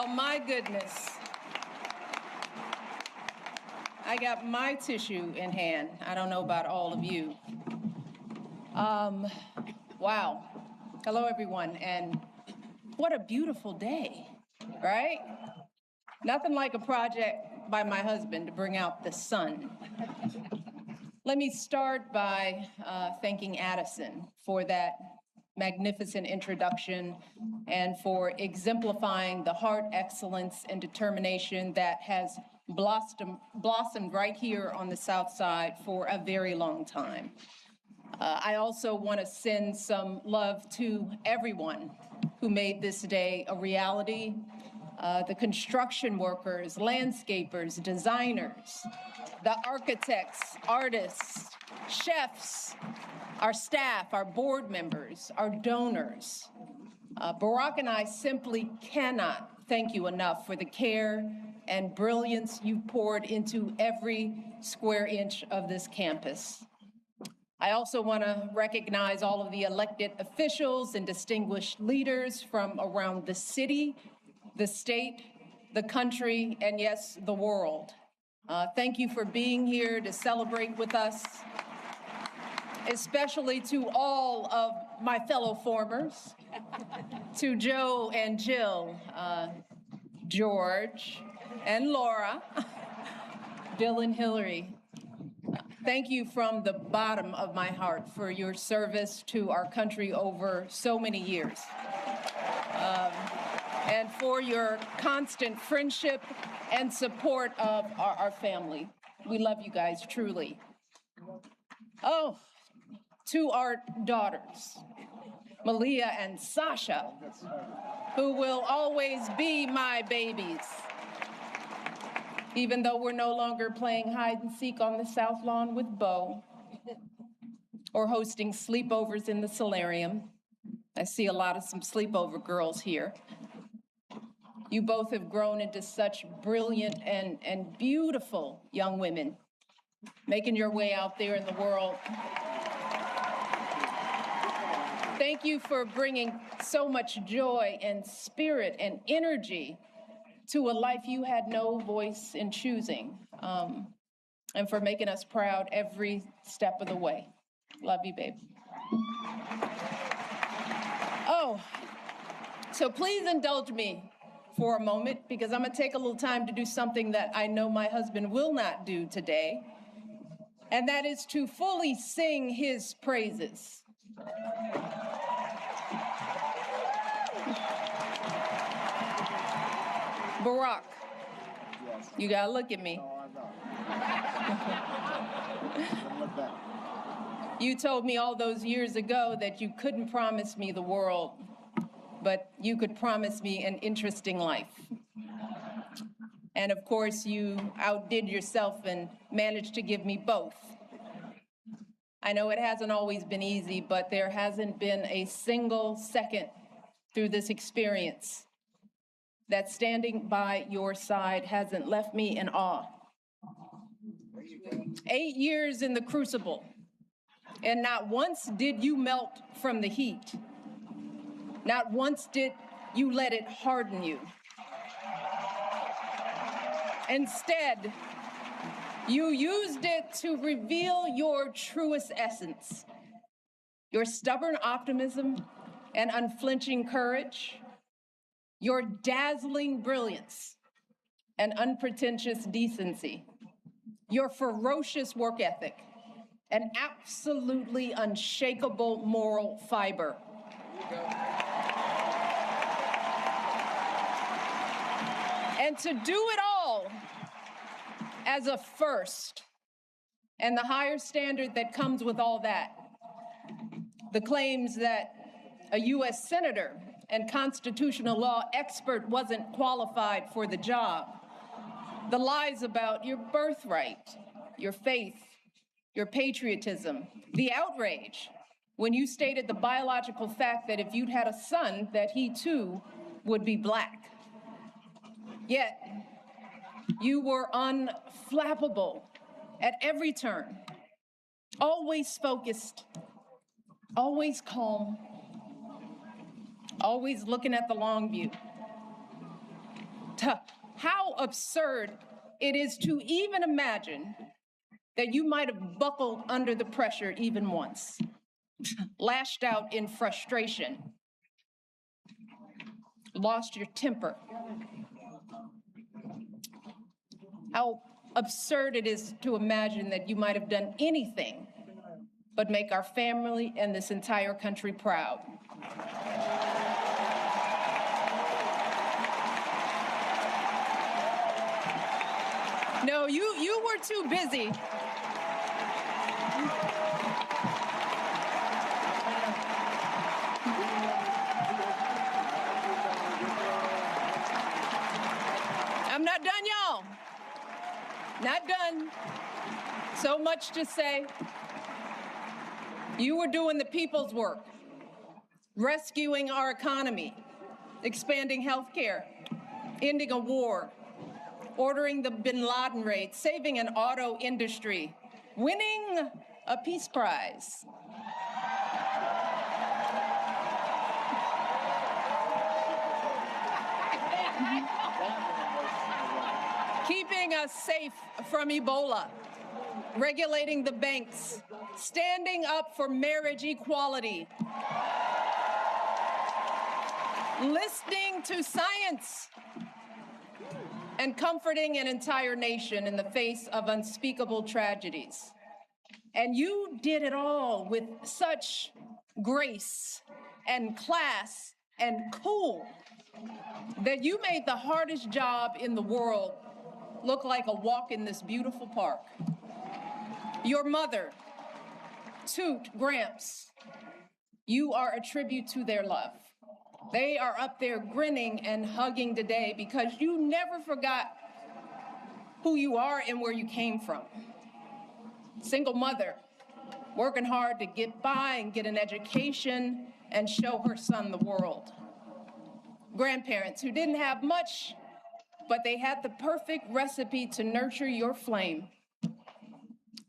Well, my goodness. I got my tissue in hand. I don't know about all of you. Wow. Hello, everyone, and what a beautiful day, right? Nothing like a project by my husband to bring out the sun. Let me start by thanking Addison for that magnificent introduction and for exemplifying the heart, excellence, and determination that has blossomed right here on the South Side for a very long time. I also want to send some love to everyone who made this day a reality. The construction workers, landscapers, designers, the architects, artists, chefs, our staff, our board members, our donors. Barack and I simply cannot thank you enough for the care and brilliance you poured into every square inch of this campus. I also want to recognize all of the elected officials and distinguished leaders from around the city, the state, the country, and yes, the world. Thank you for being here to celebrate with us, especially to all of my fellow formers, to Joe and Jill, George and Laura, Bill and Hillary. Thank you from the bottom of my heart for your service to our country over so many years. And for your constant friendship and support of our family. We love you guys, truly. Oh, to our daughters, Malia and Sasha, who will always be my babies. Even though we're no longer playing hide and seek on the South Lawn with Bo or hosting sleepovers in the solarium. I see a lot of some sleepover girls here. You both have grown into such brilliant and beautiful young women, making your way out there in the world. Thank you for bringing so much joy and spirit and energy to a life you had no voice in choosing, and for making us proud every step of the way. Love you, babe. Oh, so please indulge me for a moment, because I'm gonna take a little time to do something that I know my husband will not do today, and that is to fully sing his praises. Barack, you gotta look at me. You told me all those years ago that you couldn't promise me the world, but you could promise me an interesting life. And of course, you outdid yourself and managed to give me both. I know it hasn't always been easy, but there hasn't been a single second through this experience that standing by your side hasn't left me in awe. 8 years in the crucible, and not once did you melt from the heat. Not once did you let it harden you. Instead, you used it to reveal your truest essence, your stubborn optimism and unflinching courage, your dazzling brilliance and unpretentious decency, your ferocious work ethic, and absolutely unshakable moral fiber. And to do it all as a first, and the higher standard that comes with all that, the claims that a U.S. senator and constitutional law expert wasn't qualified for the job, the lies about your birthright, your faith, your patriotism, the outrage when you stated the biological fact that if you'd had a son, that he too would be Black. Yet, you were unflappable at every turn, always focused, always calm, always looking at the long view. How absurd it is to even imagine that you might have buckled under the pressure even once, lashed out in frustration, lost your temper. How absurd it is to imagine that you might have done anything but make our family and this entire country proud. No, you were too busy. I'm not done, y'all. Not done. So much to say. You were doing the people's work, rescuing our economy, expanding healthcare, ending a war, ordering the bin Laden raid, saving an auto industry, winning a peace prize. Keeping us safe from Ebola, regulating the banks, standing up for marriage equality, listening to science, and comforting an entire nation in the face of unspeakable tragedies. And you did it all with such grace and class and cool that you made the hardest job in the world look like a walk in this beautiful park. Your mother, Toot, Gramps, you are a tribute to their love. They are up there grinning and hugging today because you never forgot who you are and where you came from. Single mother, working hard to get by and get an education and show her son the world. Grandparents who didn't have much, but they had the perfect recipe to nurture your flame.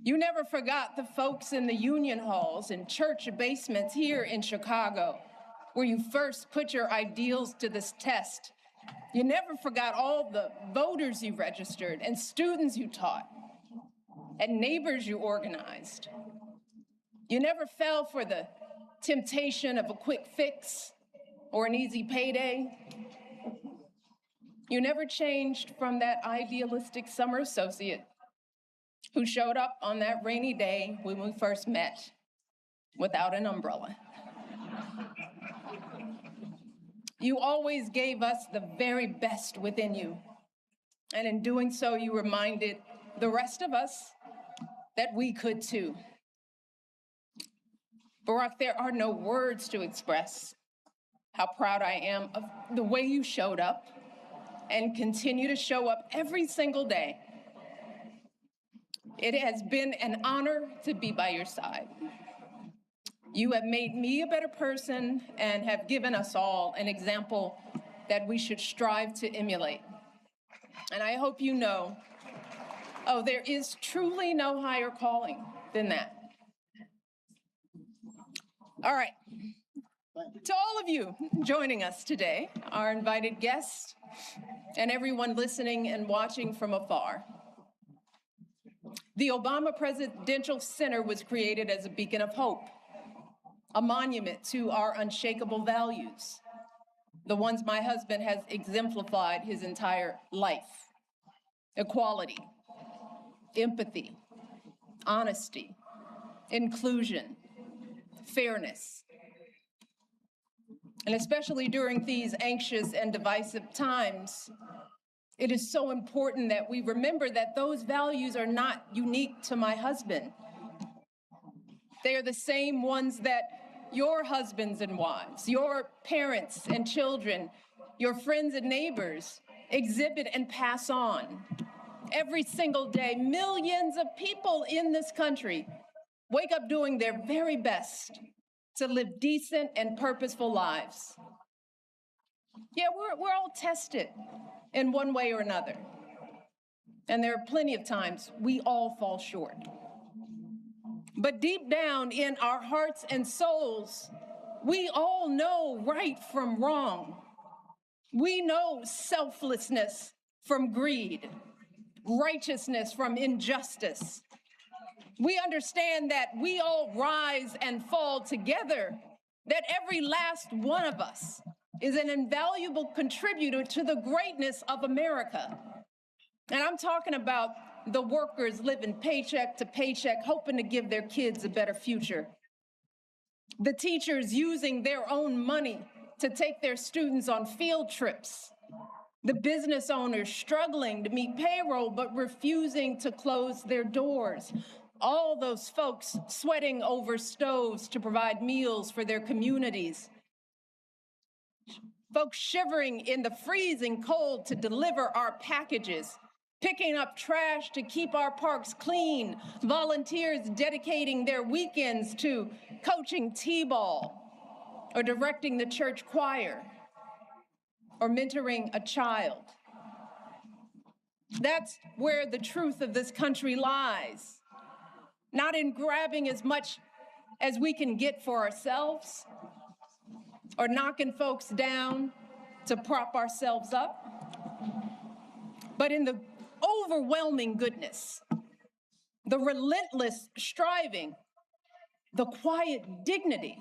You never forgot the folks in the union halls and church basements here in Chicago, where you first put your ideals to this test. You never forgot all the voters you registered and students you taught and neighbors you organized. You never fell for the temptation of a quick fix or an easy payday. You never changed from that idealistic summer associate who showed up on that rainy day when we first met without an umbrella. You always gave us the very best within you. And in doing so, you reminded the rest of us that we could too. Barack, there are no words to express how proud I am of the way you showed up and continue to show up every single day. It has been an honor to be by your side. You have made me a better person and have given us all an example that we should strive to emulate. And I hope you know, there is truly no higher calling than that. All right. To all of you joining us today, our invited guests, and everyone listening and watching from afar, the Obama Presidential Center was created as a beacon of hope, a monument to our unshakable values, the ones my husband has exemplified his entire life: equality, empathy, honesty, inclusion, fairness. And especially during these anxious and divisive times, it is so important that we remember that those values are not unique to my husband. They are the same ones that your husbands and wives, your parents and children, your friends and neighbors exhibit and pass on. Every single day, millions of people in this country wake up doing their very best to live decent and purposeful lives. Yeah, we're all tested in one way or another. And there are plenty of times we all fall short. But deep down in our hearts and souls, we all know right from wrong. We know selflessness from greed, righteousness from injustice. We understand that we all rise and fall together, that every last one of us is an invaluable contributor to the greatness of America. And I'm talking about the workers living paycheck to paycheck, hoping to give their kids a better future. The teachers using their own money to take their students on field trips. The business owners struggling to meet payroll but refusing to close their doors. All those folks sweating over stoves to provide meals for their communities. Folks shivering in the freezing cold to deliver our packages, picking up trash to keep our parks clean, volunteers dedicating their weekends to coaching t-ball or directing the church choir or mentoring a child. That's where the truth of this country lies, not in grabbing as much as we can get for ourselves or knocking folks down to prop ourselves up, but in the overwhelming goodness, the relentless striving, the quiet dignity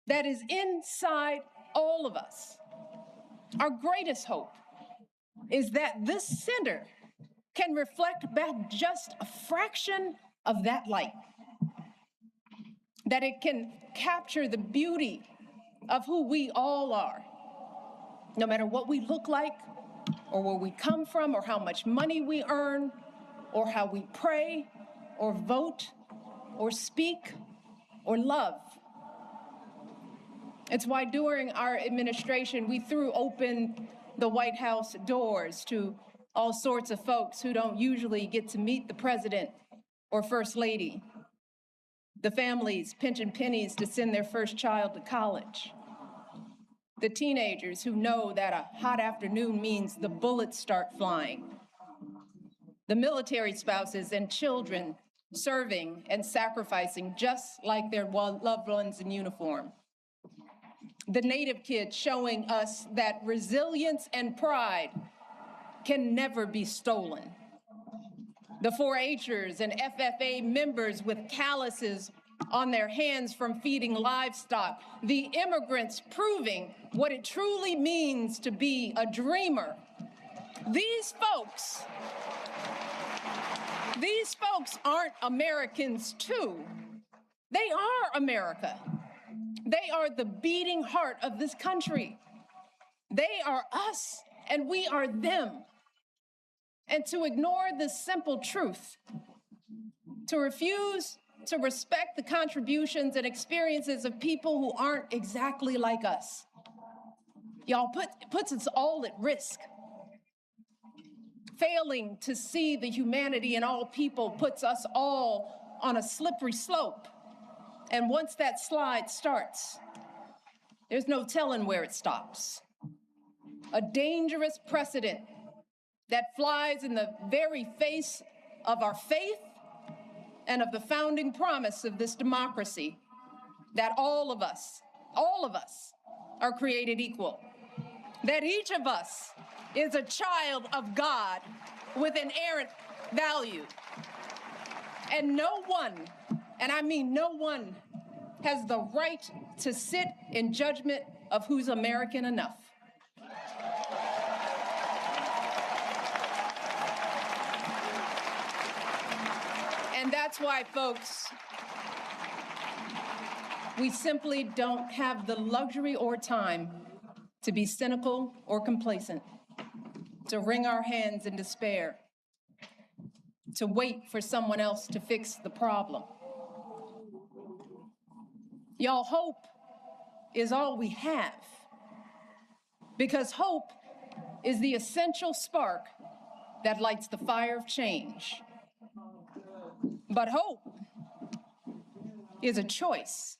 that is inside all of us. Our greatest hope is that this center can reflect back just a fraction of that light, that it can capture the beauty of who we all are, no matter what we look like, or where we come from, or how much money we earn, or how we pray, or vote, or speak, or love. It's why during our administration, we threw open the White House doors to all sorts of folks who don't usually get to meet the president or first lady, the families pinching pennies to send their first child to college, the teenagers who know that a hot afternoon means the bullets start flying, the military spouses and children serving and sacrificing just like their loved ones in uniform, the Native kids showing us that resilience and pride can never be stolen, the 4-H'ers and FFA members with calluses on their hands from feeding livestock, the immigrants proving what it truly means to be a dreamer. These folks aren't Americans too. They are America. They are the beating heart of this country. They are us and we are them. And to ignore this simple truth, to refuse to respect the contributions and experiences of people who aren't exactly like us, y'all, puts us all at risk. Failing to see the humanity in all people puts us all on a slippery slope. And once that slide starts, there's no telling where it stops. A dangerous precedent that flies in the very face of our faith and of the founding promise of this democracy, that all of us are created equal, that each of us is a child of God with inerrant value. And no one, and I mean no one, has the right to sit in judgment of who's American enough. And that's why, folks, we simply don't have the luxury or time to be cynical or complacent, to wring our hands in despair, to wait for someone else to fix the problem. Y'all, hope is all we have, because hope is the essential spark that lights the fire of change. But hope is a choice.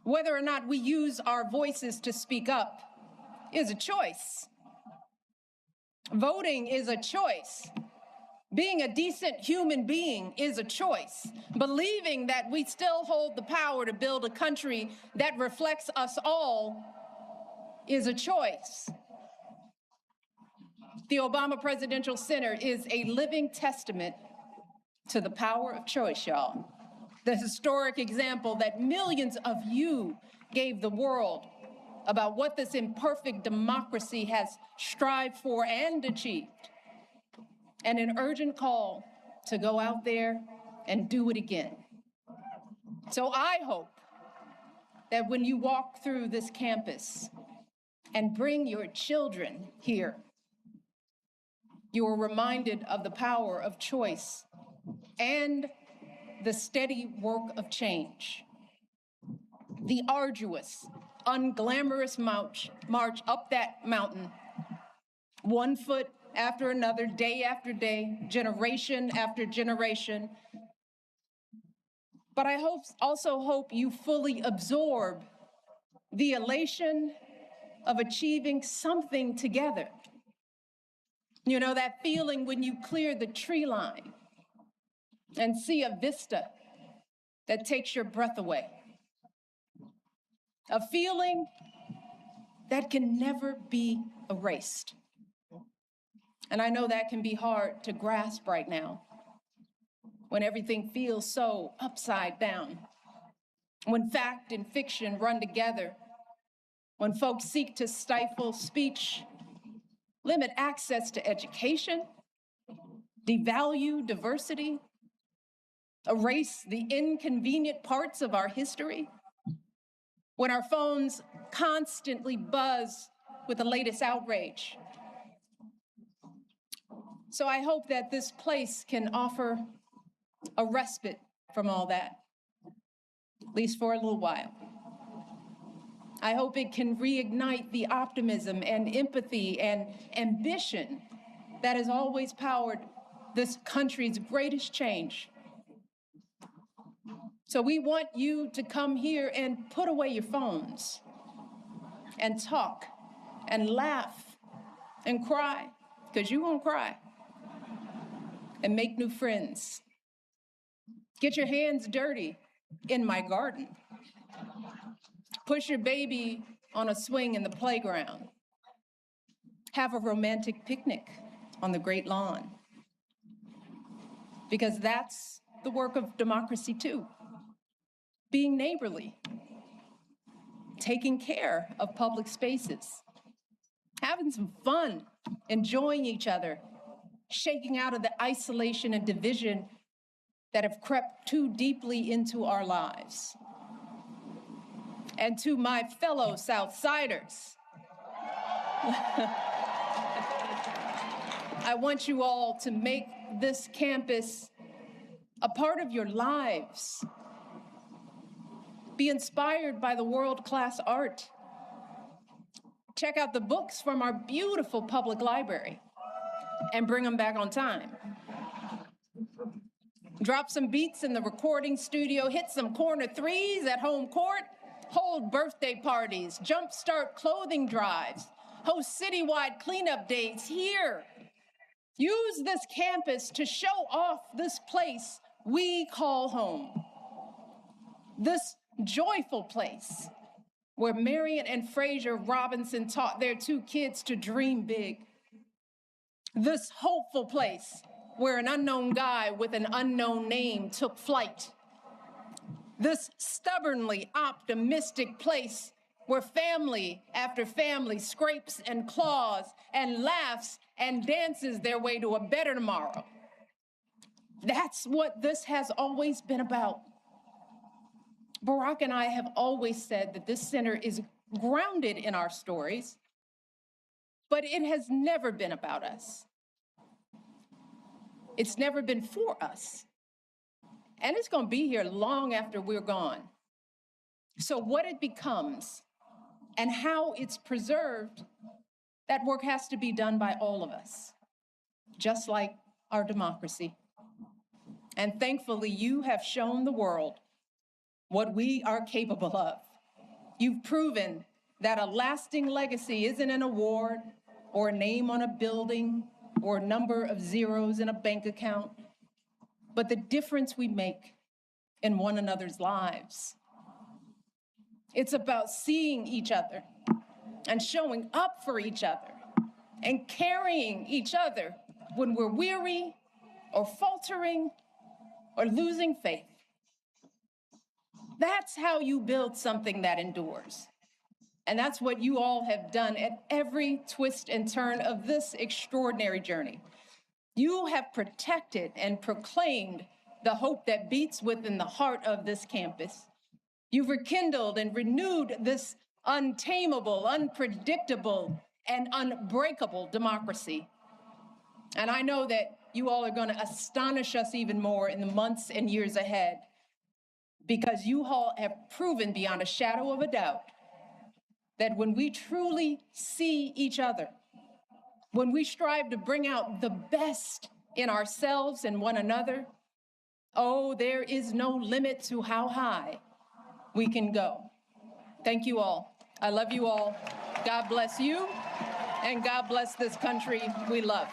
Whether or not we use our voices to speak up is a choice. Voting is a choice. Being a decent human being is a choice. Believing that we still hold the power to build a country that reflects us all is a choice. The Obama Presidential Center is a living testament to the power of choice, y'all. The historic example that millions of you gave the world about what this imperfect democracy has strived for and achieved, and an urgent call to go out there and do it again. So I hope that when you walk through this campus and bring your children here, you are reminded of the power of choice and the steady work of change. The arduous, unglamorous march up that mountain, one foot after another, day after day, generation after generation. But I also hope you fully absorb the elation of achieving something together. You know, that feeling when you clear the tree line and see a vista that takes your breath away. A feeling that can never be erased. And I know that can be hard to grasp right now, when everything feels so upside down, when fact and fiction run together, when folks seek to stifle speech, limit access to education, devalue diversity, erase the inconvenient parts of our history, when our phones constantly buzz with the latest outrage. So I hope that this place can offer a respite from all that, at least for a little while. I hope it can reignite the optimism and empathy and ambition that has always powered this country's greatest change. So we want you to come here and put away your phones and talk and laugh and cry, because you won't cry, and make new friends. Get your hands dirty in my garden. Push your baby on a swing in the playground. Have a romantic picnic on the great lawn. Because that's the work of democracy too. Being neighborly, taking care of public spaces, having some fun, enjoying each other, shaking out of the isolation and division that have crept too deeply into our lives. And to my fellow Southsiders, I want you all to make this campus a part of your lives. Be inspired by the world-class art. Check out the books from our beautiful public library and bring them back on time. Drop some beats in the recording studio, hit some corner threes at home court, hold birthday parties, jumpstart clothing drives, host citywide cleanup days here. Use this campus to show off this place we call home. This joyful place where Marion and Fraser Robinson taught their two kids to dream big. This hopeful place where an unknown guy with an unknown name took flight. This stubbornly optimistic place where family after family scrapes and claws and laughs and dances their way to a better tomorrow. That's what this has always been about. Barack and I have always said that this center is grounded in our stories, but it has never been about us. It's never been for us. And it's going to be here long after we're gone. So what it becomes and how it's preserved, that work has to be done by all of us, just like our democracy. And thankfully, you have shown the world what we are capable of. You've proven that a lasting legacy isn't an award or a name on a building or a number of zeros in a bank account, but the difference we make in one another's lives. It's about seeing each other and showing up for each other and carrying each other when we're weary or faltering or losing faith. That's how you build something that endures. And that's what you all have done at every twist and turn of this extraordinary journey. You have protected and proclaimed the hope that beats within the heart of this campus. You've rekindled and renewed this untamable, unpredictable, and unbreakable democracy. And I know that you all are going to astonish us even more in the months and years ahead, because you all have proven beyond a shadow of a doubt that when we truly see each other, when we strive to bring out the best in ourselves and one another, oh, there is no limit to how high we can go. Thank you all. I love you all. God bless you, and God bless this country we love.